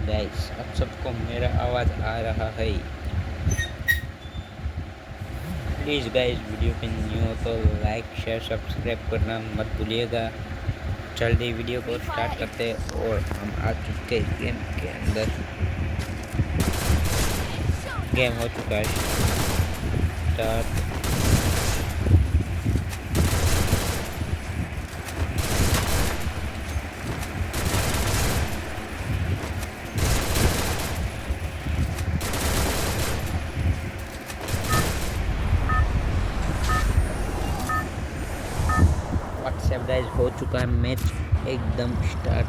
Guys, आप सबको मेरा आवाज़ आ रहा है? प्लीज़ गाइस, वीडियो पे न्यू हो तो लाइक शेयर सब्सक्राइब करना मत भूलिएगा। जल्दी वीडियो को स्टार्ट करते हैं और हम आ चुके गेम के अंदर। गेम हो चुका है स्टार्ट। व्हाट्सएप गाइस, हो चुका है मैच एकदम स्टार्ट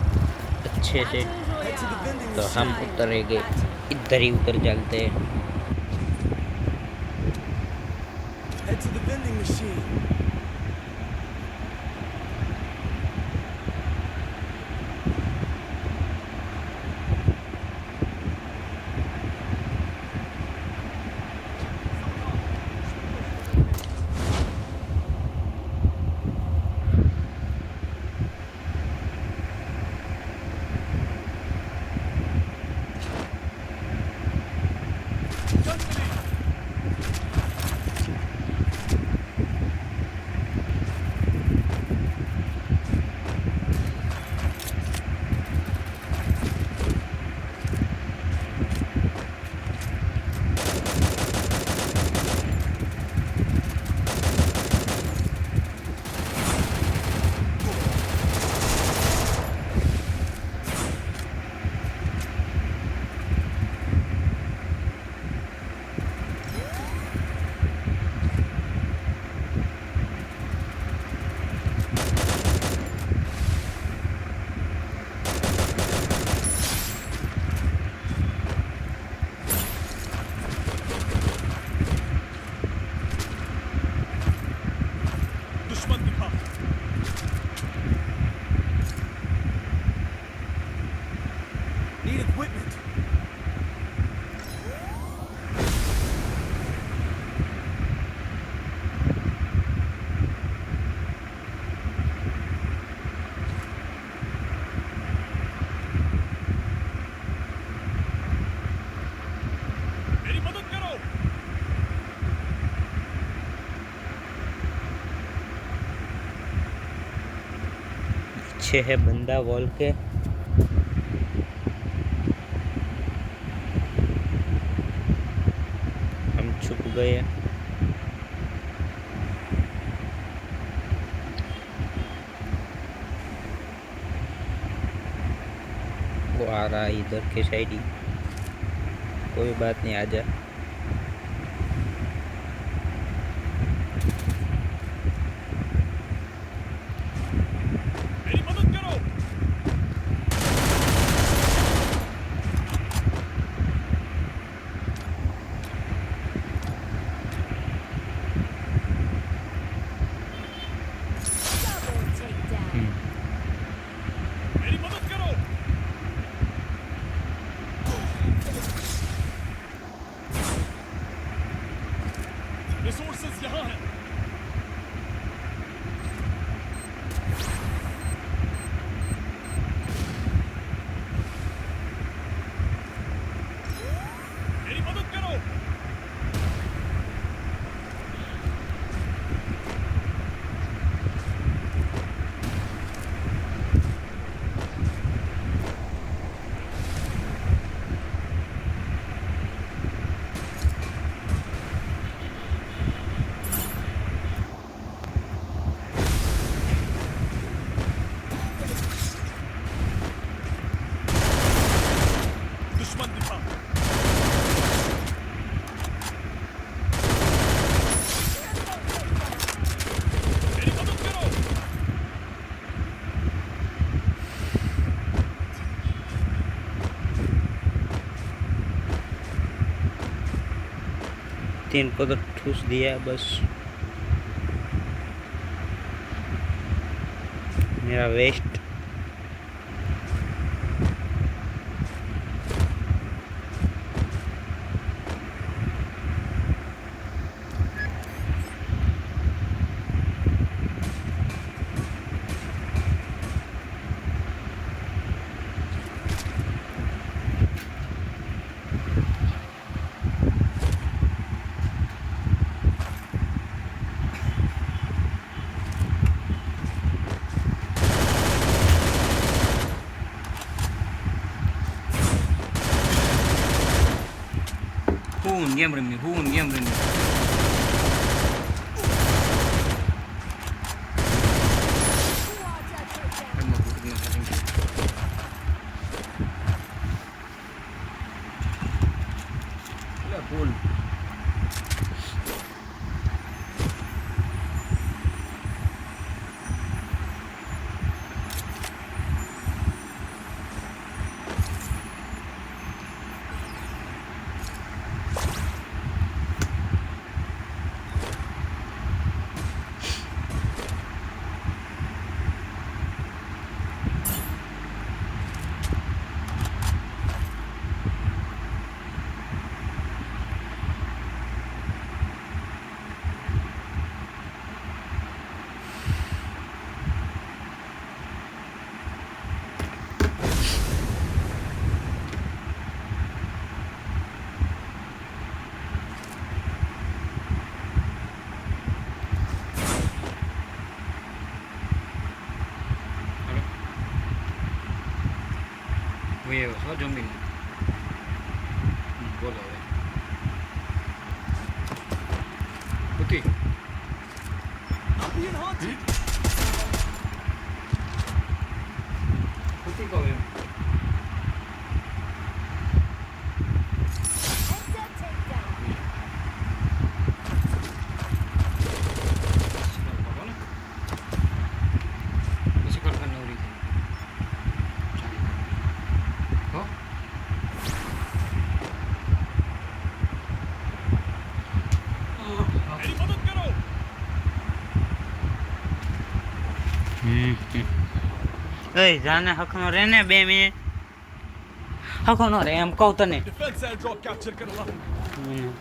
अच्छे से। तो हम उतरेंगे, इधर ही उतर चलते हैं। Head to the vending machine. Need equipment. मेरी मदद करो। पीछे है बंदा वॉल के। हम छुप गए। वो आ रहा है इधर के साइड ही। कोई बात नहीं, आ जा। मेरी मदद करो। हम्म, मेरी मदद करो। रिसोर्सेज यहाँ हैं। मेरी मदद करो। दुश्मन दिखा। मेरी मदद करो। 3 को तो ठूस दिया बस। मेरा वेस्ट। ગેમ રમી હું ગેમ રમી ભૂલ છો જમીન બોલો હવે ઉતી ઉતી કહો એમ પછી કરતા નવરી હો मेरी मदद करो એ જાને હકનો રે ને 2 મિનિટ હકનો રે એમ કહું તને डिफेंस एयर ड्रॉप कैप्चर कर रहा हूं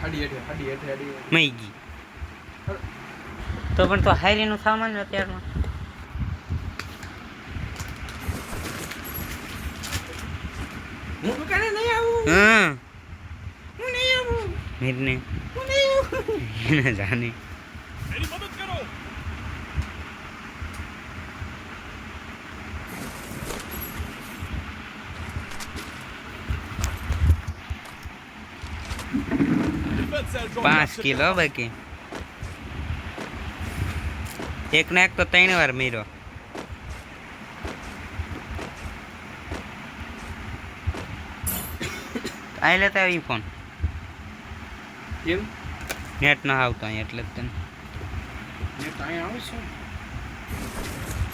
હડી હેઠે મઈ ગઈ તો પણ તો હારીનું સામાન અત્યારમાં હું દુકાને નહીં આવું હા હું નહીં આવું મીરને હું નહીં આવું એને જાને मेरी मदद करो डिफेंस एयर ड्रॉप 5 કિલો બાકી એક ના એક તો 3 વાર મીરો આઈ લેતા આવી ફોન કેમ નેટ ના આવતો અહીં એટલે જ તને મેં ત્યાં આવું છું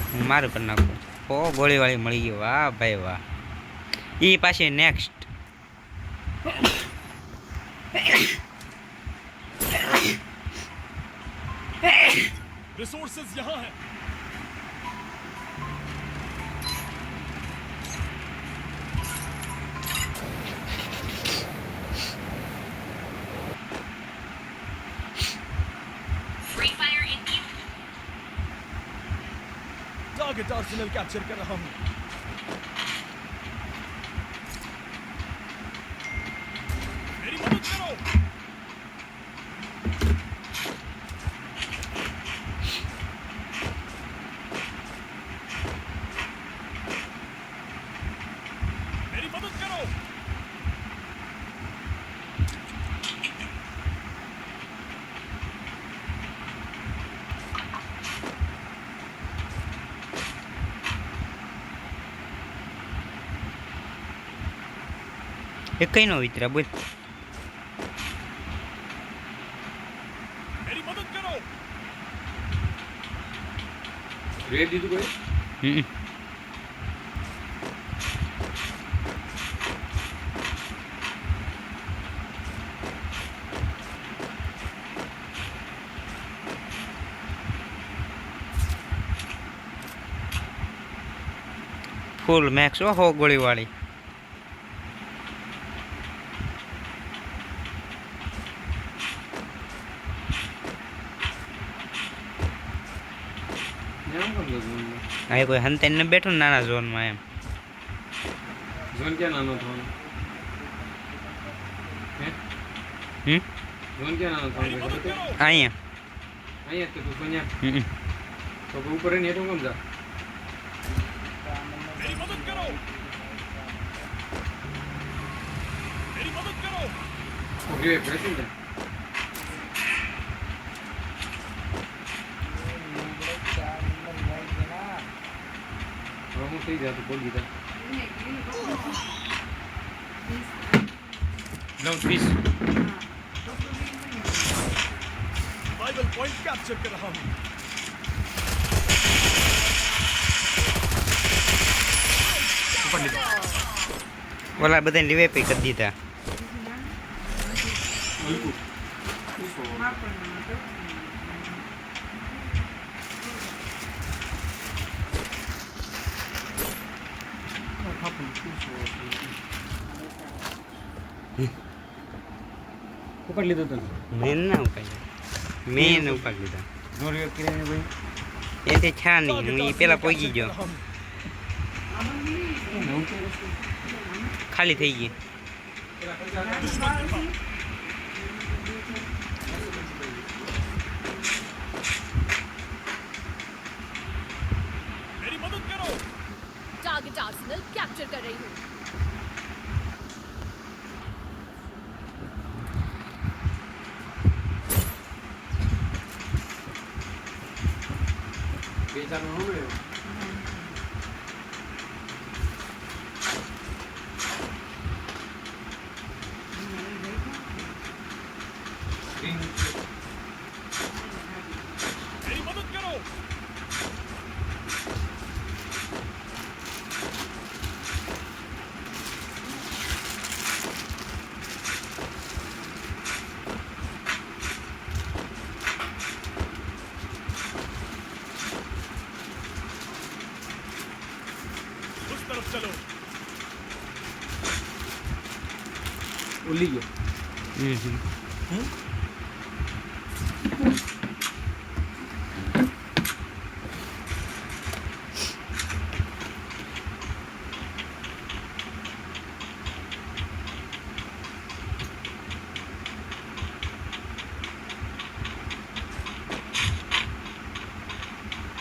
હું મારું કરી નાખું ઓ ગોળીવાળી મળી ગઈ વાહ ભાઈ વાહ એ પાછી નેક્સ્ટ रिसोर्सेज यहां है टारगेट आर्सेनल कैप्चर कर रहा हूं मेरी मदद करो मेरी मदद करो એ કઈ નો વિતરા બોલ मेरी मदद करो રેડ દીધું કોઈ હમ ફૂલ મેક્સ હો ગોળીવાળી અહીં કોઈ હંતેન ને બેઠું નાના ઝોનમાં એમ ઝોન ક્યાં નાનો થવાનો હે હમ ઝોન ક્યાં નાનો मेरी થવાનો मदद करो અહીંયા અહીંયા જ તું સોન્યા હમ તો ઉપર ને હેઠું કેમ જા मेरी मदद करो मेरी मदद करो ઓકે પ્રેસિંગ છે હવે હું થઈ જાય તો બોલ દીધા નો પ્લીઝ Survival point capture कर रहा हूँ. ઉપર લીધા ઓલા બધાને રિવાઇવ કરી દીધા. બિલકુલ ઉપર લીધો તો મેં ના ઉપાડ્યા. મેં ઉપાડી લીધા. નો રિવેક કરીને ભાઈ એથી છા નહીં, હું એ પેલા પહોંચી ગયો, ખાલી થઈ ગઈ. मेरी मदद करो. टारगेट आर्सेनल कैप्चर कर रही हूँ. બે ચાર નો હોય मेरी मदद करो. उस तरफ चलो. ઉલી ગયો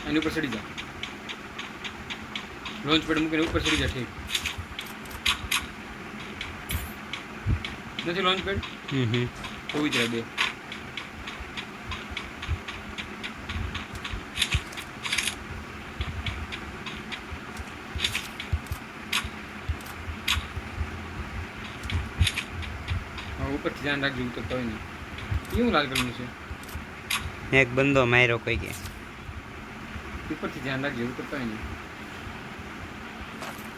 એની ઉપર ચડી જા લોન્ચ પેડ મૂકીને ઉપર ચડી જા ઠીક નથી લોન્ચ પેડ તો ઉતરે બે ઉપરથી ધ્યાન રાખજો ઉતરતા હોય ને કેવું લાલ કલરનું છે એક બંદો માર્યો કોઈ કે. ઉપરથી ધ્યાન રાખજો ઉતરતા હોય ને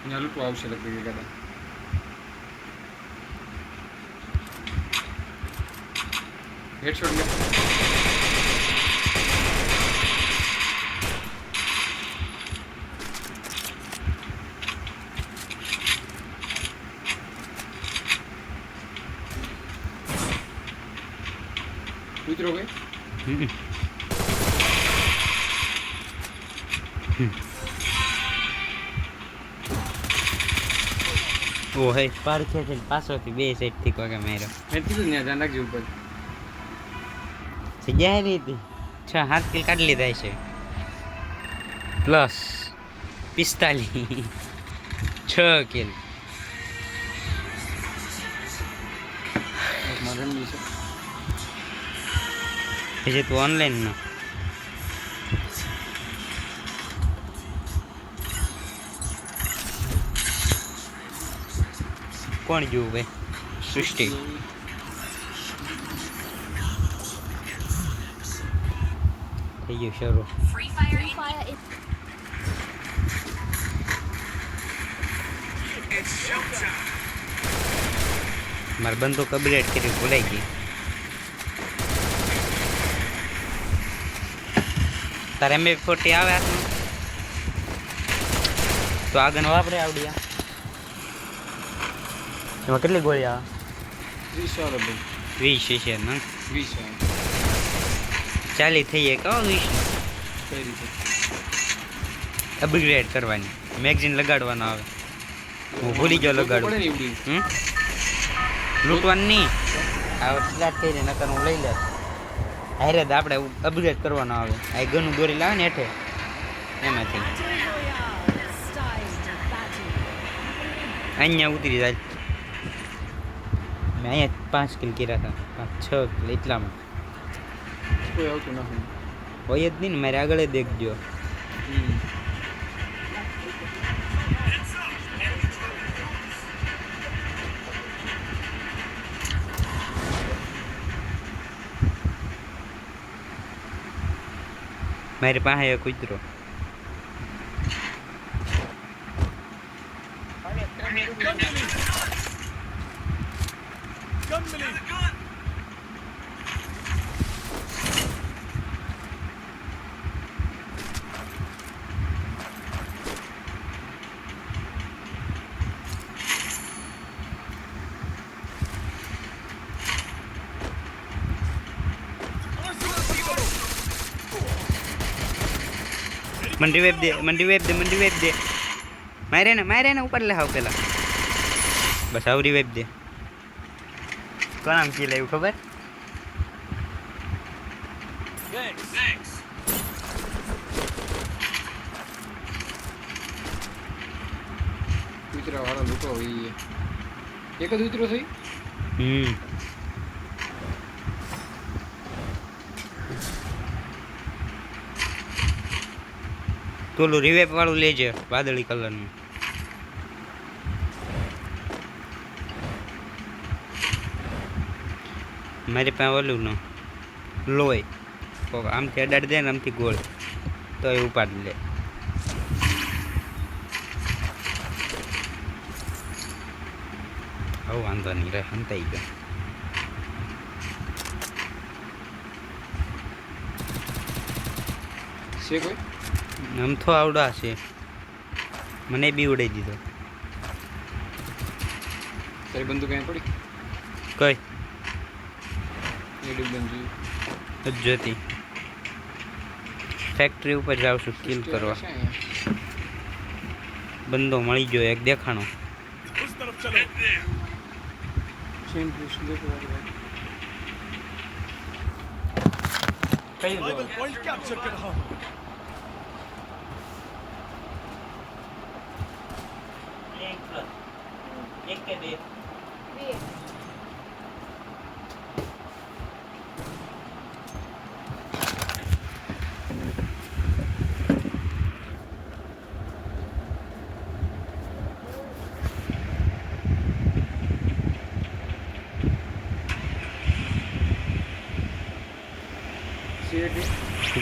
અહીંયા લૂંટવા આવશે લગભગ કદાચ હેડશોટ લે ઉતરો ગઈ ઓ હે પાછળથી પાછળથી બે સાઈડથી કોઈ માર્યો. મેં કીધું ને ધ્યાન રાખજો ઉપર જગ્યા રહી હતી. 6-7 કિલ કાઢી લીધા છે, પ્લસ 45 6 કિલ. મારે રમવી છે પછી તું ઓનલાઈન નો કોણ જોવું ભાઈ? સૃષ્ટિ થઈ ગયું શરૂ. Free fire is મારે બંદૂક અપગ્રેડ કરી ભૂલાઈ ગઈ. તારે M40 આવે હાથમાં તો આગળ વાપરે આવડી. એમાં કેટલી ગોળી આવે? 20 વાળો ભાઈ 20 છે ને 20 વાળો ચાલી થઈ જાય. કહો 20 કઈ રીતે અપગ્રેડ કરવાની, મેગઝીન લગાડવાનો આવે. હું ભૂલી ગયો લગાડવું. પડે ને એવડી લૂંટવાનું નહીં, આ સ્ટાર્ટ કરીને નકર હું લઈ લે. હારે આપણે અપગ્રેડ કરવાનો આવે. આ ગનું દોરી લાવે ને હેઠે એમાંથી style battle. અહીંયા ઉતરી જાય. મેં અહીંયા 5 કિલ કર્યા હતા 5 6 કિલ એટલામાં કોઈ આવતું નથી હોય જ નહીં ને મારે આગળ દેખજો મારી પાસે એક કૂતરો Gun मिली મંડી વેબ દે મારે ને ઉપર લે હાવ પેલા બસ આવરી વેબ દે કોણ આમ કી લેવું ખબર Thanks. કૂતરા વાળા લોકો હોય એક જ કૂતરો થઈ તોલું રિવેપ વાળું લેજે વાદળી કલરનું મારી પાસે ઓલું ન લોય આમથી અડાડી દે ને આમથી ગોળ તો એ ઉપાડી લે હવે વાંધો નહીં રહે હંતાઈ ગયો છે કોઈ આમથો આવડા છે મને બી ઉડાઈ દીધો તારી બંદૂક અહીં પડી કઈ એડી બંદૂક જોતી ફેક્ટરી ઉપર જાઉં છું કિલ કરવા બંદો મળી ગયો એક દેખાણો उस तरफ चलो ચેન પુશ દેખો बाइबल पॉइंट कैप्चर कर रहा हूँ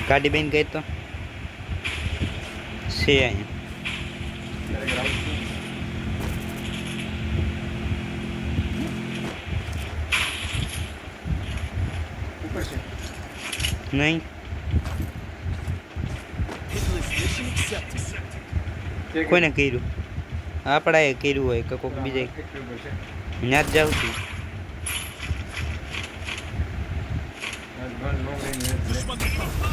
ગાડી બેન ગઈ તો છે અહીંયા ઉપર છે નહીં Mission accepted. કોઈને કર્યું આપણા એ કર્યું હોય કે કોઈક બીજા ફેક્ટરી ઉપર છે ત્યાં જ જાઉં છું ગન નો લઈને दुश्मन दिखा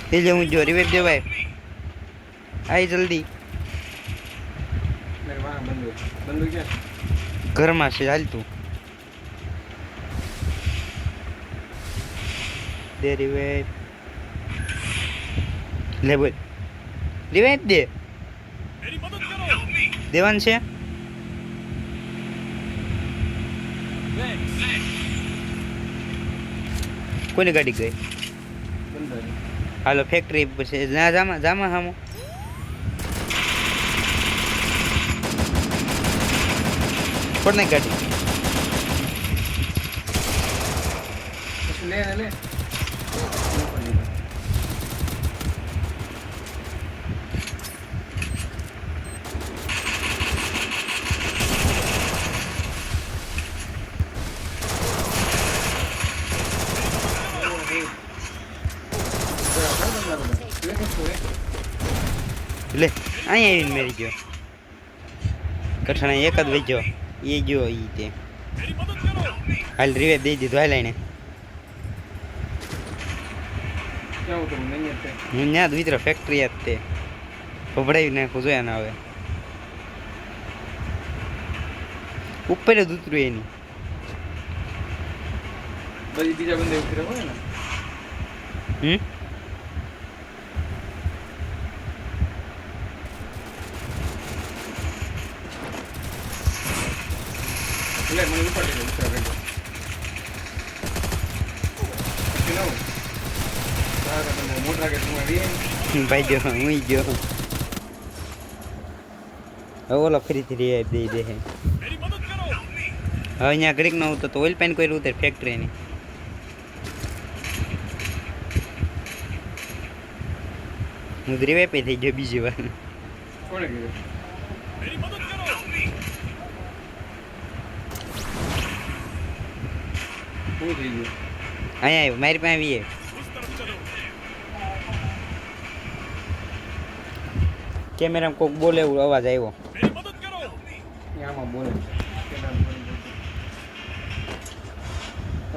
એ જે હું જો રિવેપ દેવાય આઈ જલ્દી મેરે વહાં બંદૂક ક્યાં છે ઘરમાં છે હાલ તું દે રિવેપ લે બોલ રિવેપ દે मेरी मदद करो દેવાન છે કોની ગાડી ગઈ બંદર હાલો ફેક્ટરી પછી ના જામાં હામો કોને ગાડી પછી લે લે લે અહીંયા આવીને મેરી ગયો કઠણા એક જ વેચ્યો એ ગયો એ તે मेरी मदद करो હાલ રિવે દઈ દીધું હાલ એને ક્યાં ઉતરું નહીં જ તે હું ત્યાં જ વિતરો ફેક્ટરી જ તે ભભડાવી નાખું જોયા ના હવે ઉપર જ ઉતર્યું એની બધી બીજા બંદે ઉતર્યા હોય ને એટલે મને ઉપાડી દે ઉતરા ભેગો પછી ના તારા તમે મોટા કે તું આવી ભાઈ ગયો હું ગયો હવે ઓલો ફરીથી રિવે દઈ દે હે मेरी मदद करो હવે અહીંયા ઘડીક ન ઉતર તો ઓઇલ પેન કોઈ ઉતર ફેક્ટરીની હું રિવે પે થઈ ગયો બીજી વાર કોણે કીધું मेरी मदद करो શું થઈ ગયું અહીંયા આવ્યો મારી પાસે આવીએ उस तरफ चलो કેમેરામાં કોક બોલે એવો અવાજ આવ્યો मेरी मदद करो એ આમાં બોલે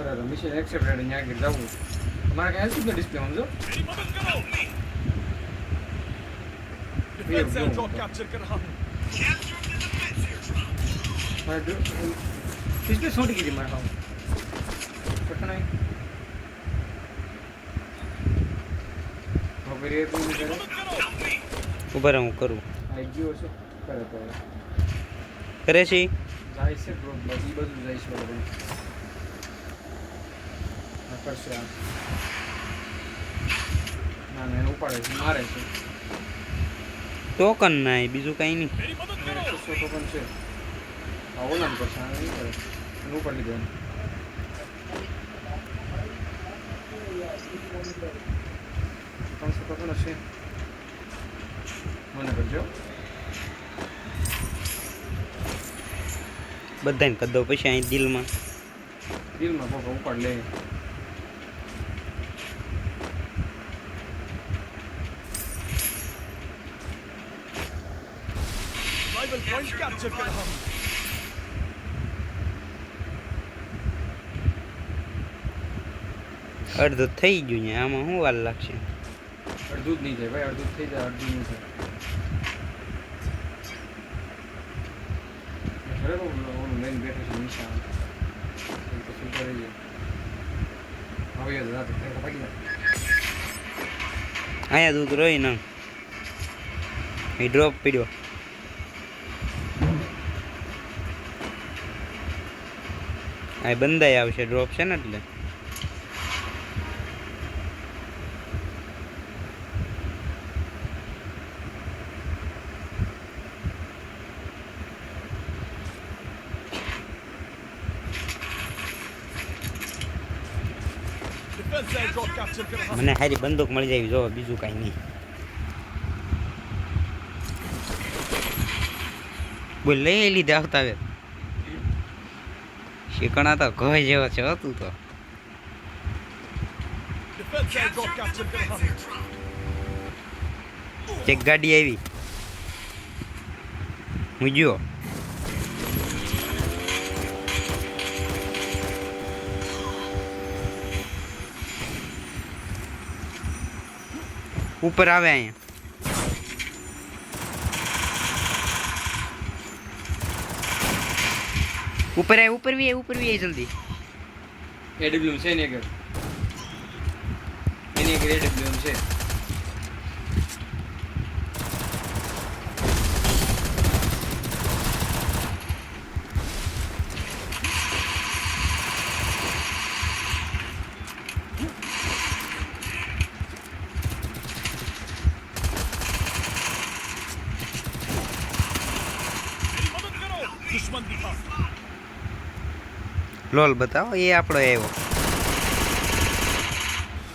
અરે મિશન એક્સેપ્ટેડ અહીંયા આગળ જવું મારે કાંઈ શું ડિસ્પ્લે સમજો मेरी मदद करो डिफेंस एयरड्रॉप कैप्चर कर रहा हूं મારે ડિસ્પ્લે છોડી દીધી મારે હાવ પટનાઈ હવે રે તું કરે मदद करो ઉભા રહો હું કરું આઈ ગયો છે કરે તો કરે છે જાય છે બ્રો બધી બધું જાય છે બરાબર આ કરશે આ ના ના એને ઉપાડે છે મારે છે ટોકન ના બીજું કાંઈ નહીં मेरी मदद એને करो 600 ટોકન છે આ ઓલાન કરશે આ નહીં કરે એને ઉપાડી દે 300 ટોકન હશે મને કરજો બધાને કરી દઉં પછી અહીં દિલમાં દિલમાં કોક ઉપાડ લે राइवल पॉइंट कैप्चर कर रहा हूं અડધું થઈ ગયું ને આમાં શું વાર લાગશે અડધું જ નહીં જાય ભાઈ અડધું થઈ જાય અડધું નહીં થાય બરાબર ઓલું લઈને બેઠો છે નિશાન એ પછી કરે છે હવે યાદ રાત ભાગી જાય અહીંયા દૂધ રહી ને એ ડ્રોપ પડ્યો આ બંધાઈ આવશે ડ્રોપ છે ને એટલે डिफेंस एयरड्रॉप कैप्चर कर रहा हूं મને સારી બંદૂક મળી જાય જો બીજું કાંઈ નહીં બોલ લઈ લીધે આવતા હવે શીકણા તો ઘર જેવો છે હતું તો डिफेंस एयरड्रॉप कैप्चर कर रहा हूं એક ગાડી આવી હું ગયો ઉપર આવે અહીંયા ઉપર વી જલ્દી એડબ્લ્યુએમ છે ને આગળ એની આગળ એડબ્લ્યુએમ છે मेरी मदद करो दुश्मन दिखा લોલ બતાવો એ આપણો આવ્યો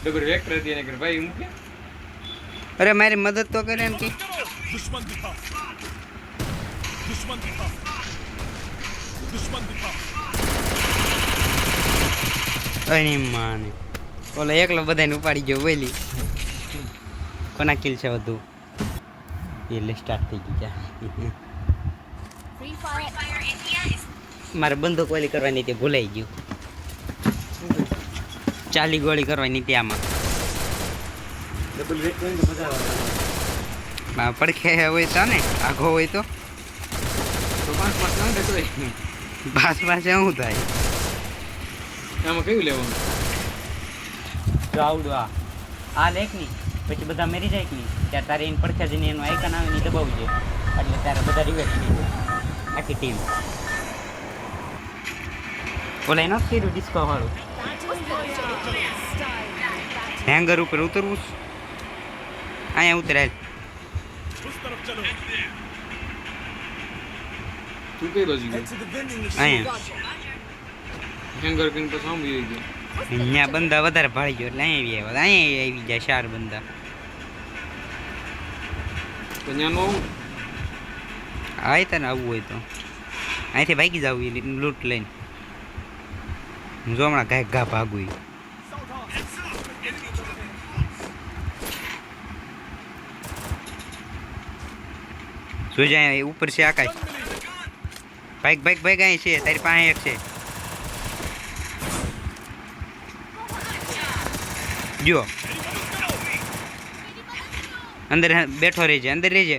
ડબલ વેક્ટર હતી એની આગળ ભાઈ મૂકે અરે મારી મદદ તો કરે એમ કે मदद करो दुश्मन दिखा दुश्मन दिखा दुश्मन दिखा એની માને ઓલો એકલો બધાને ઉપાડી ગયો બોલી કોના કિલ છે વધુ એટલે સ્ટાર્ટ થઈ ગઈ Free Fire. મારે બંદૂક વાળી કરવાની તે ભૂલાઈ ગયું 40 ગોળી કરવાની તે આમાં ડબલ વેટ કરીને તો મજા આવે પડખે હોય તો ને આઘો હોય તો તો 5 ના દેતો પાસ પાસે શું થાય આમાં કયું લેવાનું જો આવડું આ લેખ ની પછી બધા મેરી જાય કે નહીં ત્યારે તારે એને પડખે જઈને એનું આઇકન આવે ને ઈ દબાવવું જોઈએ એટલે ત્યારે બધા રિવેટ થઈ જાય આખી ટીમ ઓલા એનો કર્યું ડિસ્કો વાળું હેંગર ઉપર ઉતરવું છે? અહીંયા ઉતરાય उस तरफ चलो તું કઈ બાજુ head ગયો to the vending machine અહીંયા હેંગર કરીને પછી આમ આવી ગયો અહીંયા બંદા વધારે ભાળી ગયો એટલે અહીંયા આવી જાય 4 બંદા તો ત્યાં નો આય તને આવવું હોય તો અહીંથી ભાગી જવું લૂંટ લઈને હું જો હમણાં ઘા ઘા ભાગું શું જાય ઉપર છે આકાશ ભાગ ભાગ ભાગ અહીં છે તારી પાસે એક છે જો અંદર બેઠો રહેજે અંદર રહેજે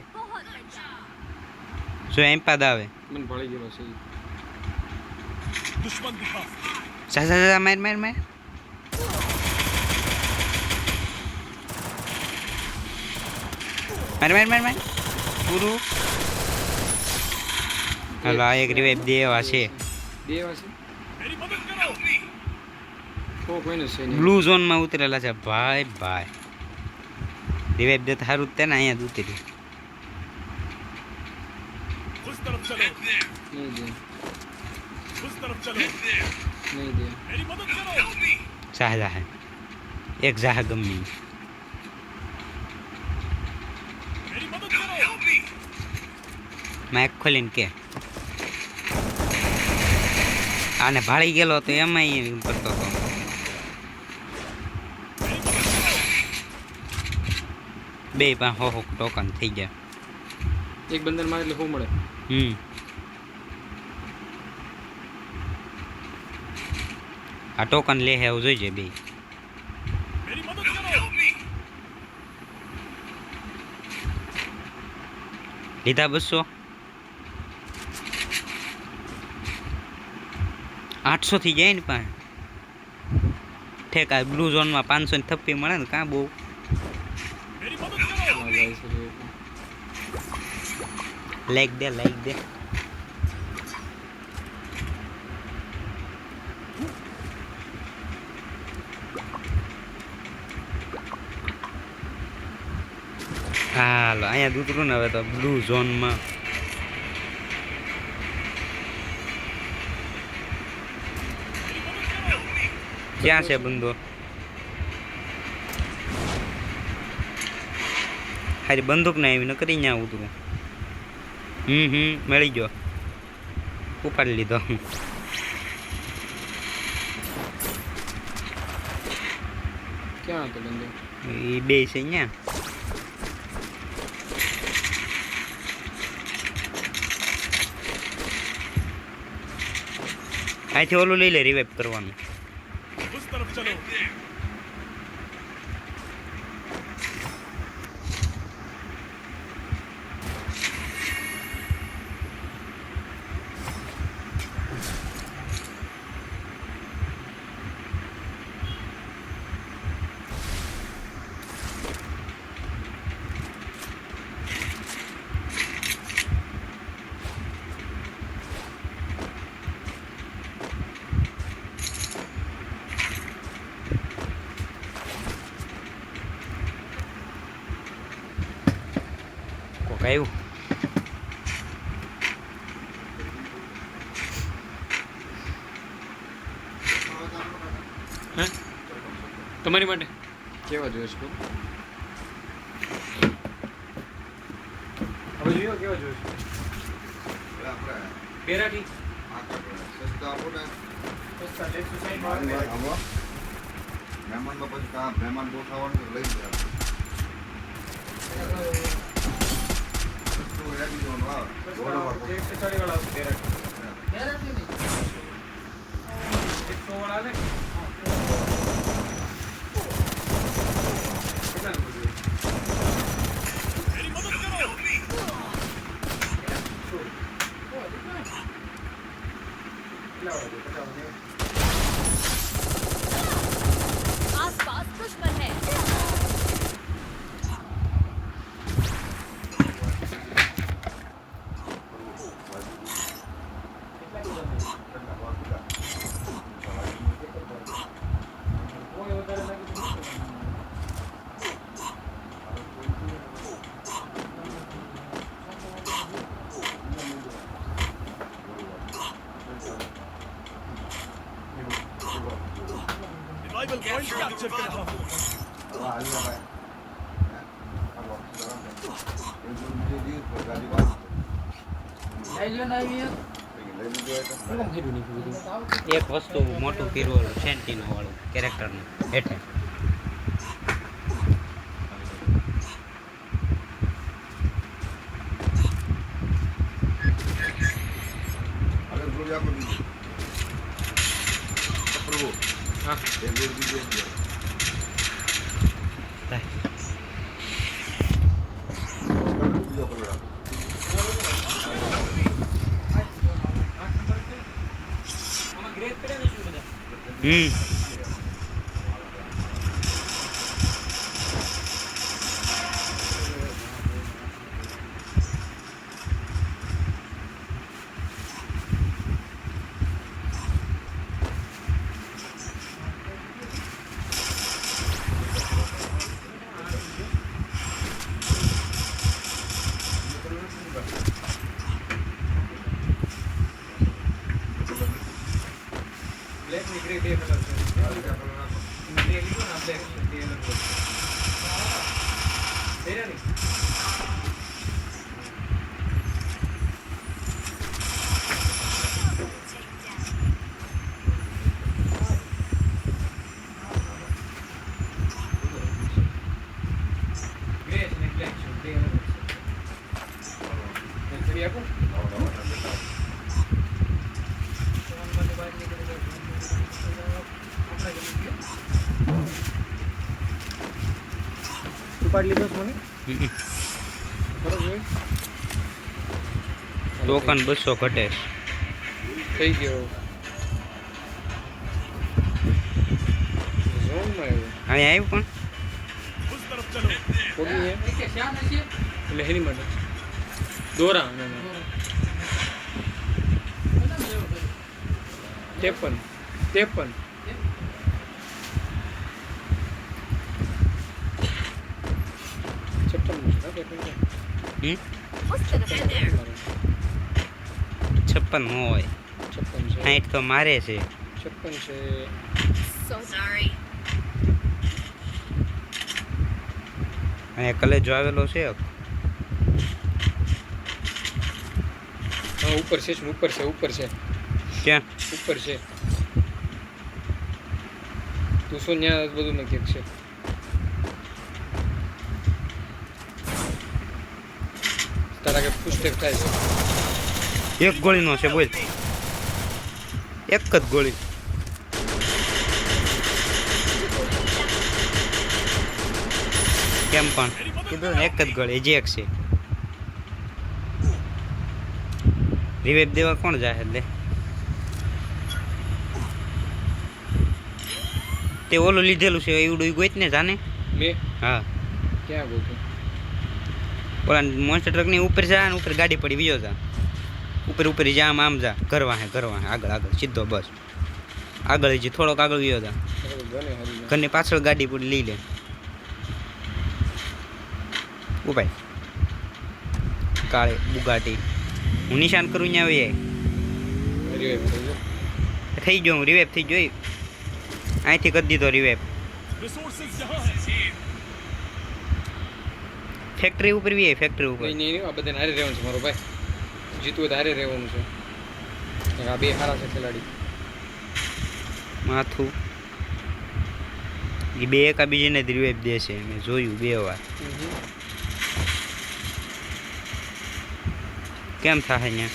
જો એમ પાદ આવે મને ભાળી ગયેલો છે दुश्मन दिखा જા માર માર માર માર માર માર માર પૂરું હાલો આ એક રિવાઇવ દેવા છે બે એવા છે मेरी मदद करो તો કોઈને છે નહીં બ્લુ ઝોનમાં ઉતરેલા છે ભાઈ ભાઈ રિવાઇવ દે સારું જ તે ને અહીંયા જ ઉતરી उस तरफ चलो નહીં દે उस तरफ चलो નહીં દે मेरी मदद करो સાહ જાહે એક જાહ ગમી मेरी मदद करो માઇક ખોલીને કે આને ભાળી ગયેલો તો એમાં એમ કરતો હતો બે પાંચ હો ટોકન થઈ ગયા એક બંદર મારે એટલે શું મળે આ ટોકન લે હે એવું જોઈજે બે मेरी मदद करो લીધા 200 800 થી જાય ને પણ ઠેક આ બ્લુ ઝોનમાં 500 ની થપ્પી મળે ને કાં બહુ मेरी मदद करो આ જાય છે રે. લાઈક દે હાલો અહીંયા દૂતરું ને હવે તો બ્લુ ઝોનમાં ક્યાં છે બંદો હારી બંદૂક ના આવી ન કરી ત્યાં ઉતરું મળી ગયો ઉપાડી લીધો ક્યાં હતો બંદર એ બે છે અહીંયા અહીંથી ઓલું લઈ લે રિવાઇવ કરવાનું उस तरफ चलो કોક આવ્યું હે તમારી માટે કેવા જોઈએ છે હવે જોયો કેવા જોઈએ છે પેરાટી મહેમાનમાં પછી મહેમાન બહુ ખાવાનું લઈ જાય एक से 40 वाला तेरा एक 100 वाला ने कितना बोलिए मेरी मदद करो आसपास दुश्मन है। रिवाइवल पॉइंट कैप्चर कर रहा हूं હવે હાલના ભાઈ આ બોક્સ લગાવ એ જો બીજે દિવસ ગાડી બાદ લઈ લીધું હોય તો એક વસ્તુ મોટું પીરવાળું સેન્ટીનો વાળું કેરેક્ટરનું હેઠે આગળ જોડી આપો બીજું પ્રભુ हां એ જોડી બીજે થાય. બીજો કલર આપો ब्लैक में ग्रे कलर से ग्रे लिखो ना ब्लैक ये अलग तेरा नहीं ग्रे ने ब्लैक शो ते अलग है चलिए आपको ઉપાડ લીધો મને બરોબર ટોકન 200 ઘટે થઈ ગયો ઝોનમાં આવ્યો અહીં આવ્યું પણ उस तरफ चलो પોગી હે એટલે હેની માટે દોરા ના ના 53 उस तरफ है। 56 નો હોય 56 છે 60 તો મારે છે 56 છે So sorry. અહીંયા કલેજો આવેલો છે હા ઉપર છે ઉપર છે ક્યાં ઉપર છે તું શું ન્યા બધું નક્કી છે તારા કે પુસ્તક થાય છે એક ગોળીનો છે બોલ એક જ ગોળી કેમ પણ કીધું ને એક જ ગોળી હજી એક છે રિવાઇવ દેવા કોણ જાય એટલે તે ઓલું લીધેલું છે એવડું ગોઈત ને જાને મેં હા ક્યાં બોલતો ઓલા મોન્સ્ટર ટ્રકની ઉપર જા ને ઉપર ગાડી પડી બીજો જા ઉપર જા આમ જા કરવા હે આગળ સીધો બસ આગળ જે થોડોક આગળ ગયો જા બને હરી ઘરની પાછળ ગાડી પડી લઈ લે ઉભાઈ કાળી બુગાટી હું નિશાન કરું ત્યાં આવી થઈ ગયો હું રિવેપ થઈ જોઈ અહીંથી કરી દીધો રિવેપ रिसोर्सेज यहां है ફેક્ટરી ઉપર બી ફેક્ટરી ઉપર નહીં નહીં આ બધાને હારે રહેવાનું છે મારો ભાઈ જીતવું હોય તો હારે રહેવાનું છે આ બે સારા છે ખેલાડી માથું એ બે એકા બીજીને જ રિવેપ દે છે મેં જોયું 2 વાર કેમ થાય ને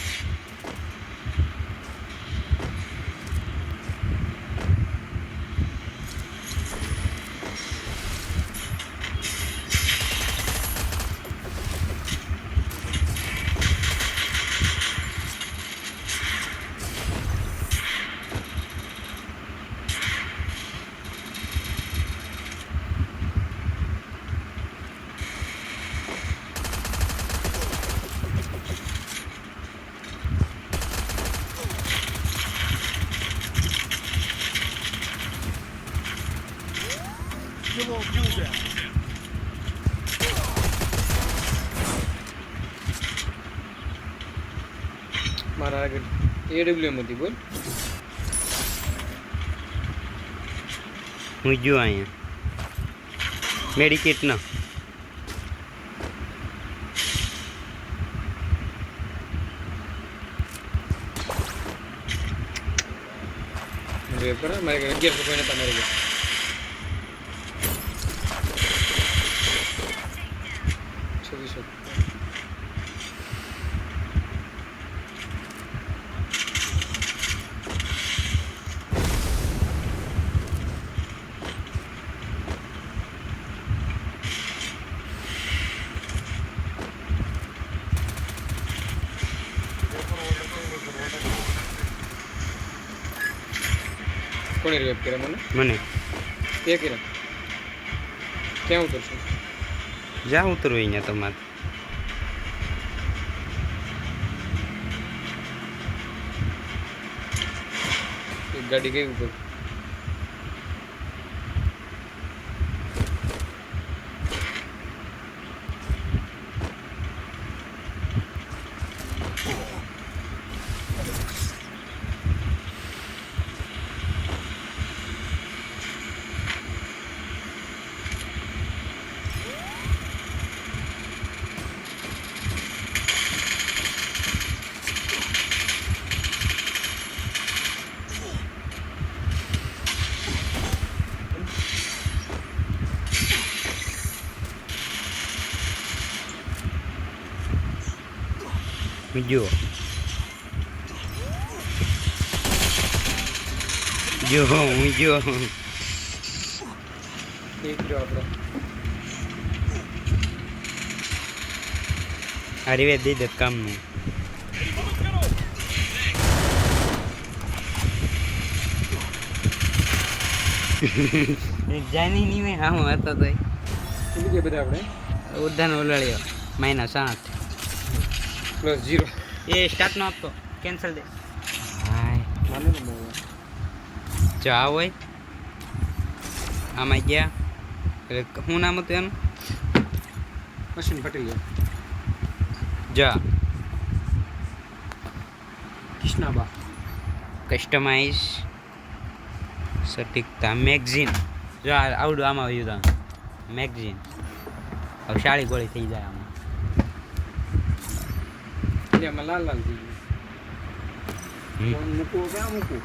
Come on, move that. મારા આગળ AWM હતી બોલ. હું જો અહીંયા મેડિકેટ ના રિવાઇવ કરો. મારે 1100 પોઈન્ટ હતા મારે આગળ. કોને રિવાઇવ કર્યા મને? મને તે કર્યા. ક્યાં ઉતરશું? જા ઉતરવું અહીંયા તમારે એક ગાડી ગઈ ઉપર. જો જો હું જો એક જો આપણો આ રિવે દઈ દે કામનું જાની નહીં મેં હા હતો તો કેટલી કે બધા આપણે ઉદ્ધાન ઓલળ્યો -8 +0 એ સ્ટાર્ટ નો આપતો કેન્સલ દે હાય માને ને બહુ જા હોય આમાં ગયા એટલે શું નામ હતું એનું મશીન ફટી ગયો. જા કૃષ્ણાબા કસ્ટમાઇઝ સટીકતા મેગઝીન જો આવડું આમાં આવ્યું તમે મેગઝીન હવે શાળી ગોળી થઈ જાય આમાં એટલે આમાં લાલ લાલ થઈ ગયું. હમ. ફોન મૂકવું ક્યાં મૂકવું?